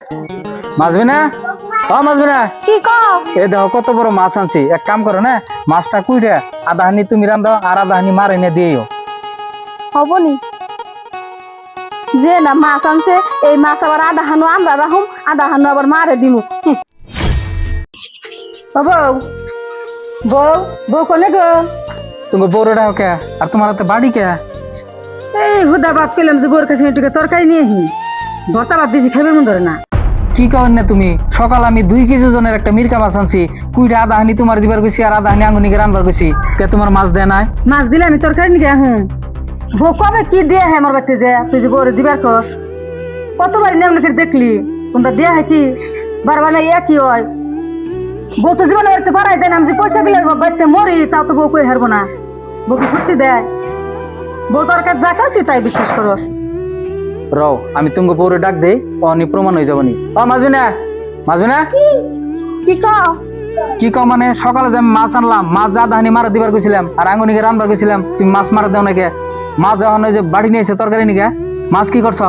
মাছবি না? মাছবি না? কি কও? এ দেখো কত বড় মাছ আনছি। এক কাম করো না, মাছটা কুইটা আধা হানি তুমি রান্দাও আর আধা হানি মার এনে দিও। হবনি যে না মাছ আনছে, এই মাছ আবার আধা হানু আমরা রাখুম, আধা হানু আবার মারে দিমু। বউ বউ বউ কোনে গো? তুমি বড়টা কে আর তোমার হাতে বাড়ি কে? এই হুদা ভাত পেলাম যে বউর কাছে একটু তরকারি নিয়ে আহি, ভর্তা ভাত দিয়েছি, খাইবে মন ধরে না। কি করেন না তুমি? সকাল আমি 2 কেজি ওজনের একটা মিরকা মাছ আনছি, কুইটা আধা হানি তোমার দিবার গেছি আর আধা হানি আঙ্গুনিকে রান্নার গেছি। কে তোমার মাছ দেয় নাই? মাছ দিলে আমি তরকারি নিয়ে আহুম। বউ কবে কি দিয়ে হে আমার বাড়িতে যে তুই যে বউরে দিবার কস? কতবার নিয়ম লিখে দেখলি তোমরা দিয়া হয় কি বারবার না একই হয়? বউ তো জীবনে বাড়িতে বাড়াই দেয় না, আমি যে পয়সা গেলে বাড়িতে মরি তাও তো বউ কই হারবো না। বউ কি খুঁজছি দেয়? বউ তোর কাছে যা খাও তুই তাই বিশ্বাস করস। রও আমি তুমি বউরে ডাক দেই, অনি প্রমাণ হয়ে যাবনি। মাছবি না? মাছবি না? কি কও? কি কও মানে? সকালে যে আমি মাছ আনলাম, মাছ যা দাহানি মারা দিবার গেছিলাম আর আঙ্গুনিকে রান্নার গেছিলাম, তুমি মাছ মারা দাও নাকি? মাছ যখন ওই যে বাড়ি নিয়েছে তরকারি নিকে, মাছ কি করছ?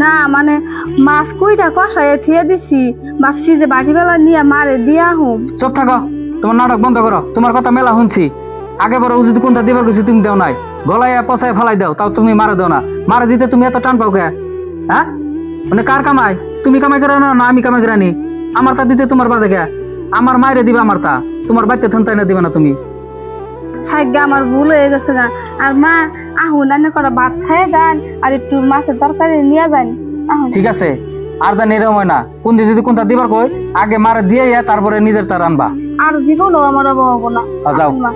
না মানে মাছ কুইটা কষায় থিয়ে দিছি, ভাবছি যে বাটি বেলা নিয়ে মারে দিয়া হুম। চুপ থাকো, তোমার নাটক বন্ধ করো। তোমার কথা মেলা শুনছি। আগে বড় যদি কোনটা দিবার গেছি তুমি দেও নাই, গলায় পচায় ফেলাই দাও, তাও তুমি মারা দাও না। মারা দিতে তুমি এত টান পাও কে? হ্যাঁ মানে কার কামাই? তুমি কামাই করে না না আমি কামাই করে আনি? আমার তা দিতে তোমার বাজে কে? আমার মায়েরে দিবা, আমার তা তোমার বাড়িতে থন্তাই না দিবা না তুমি। থাকবে আমার ভুল হয়ে গেছে না। আর মা আহুন রান্না করা ভাত খায় যান আর একটু মাছের তরকারি নিয়ে যান। আহুন। ঠিক আছে, আর জানি এরকম হয় না। কোন দিন যদি কোনটা দিবার কই আগে মারা দিয়ে তারপরে নিজের তার আনবা। আর জীবনও আমার অভাব হবো না। যাও। আহুন মা।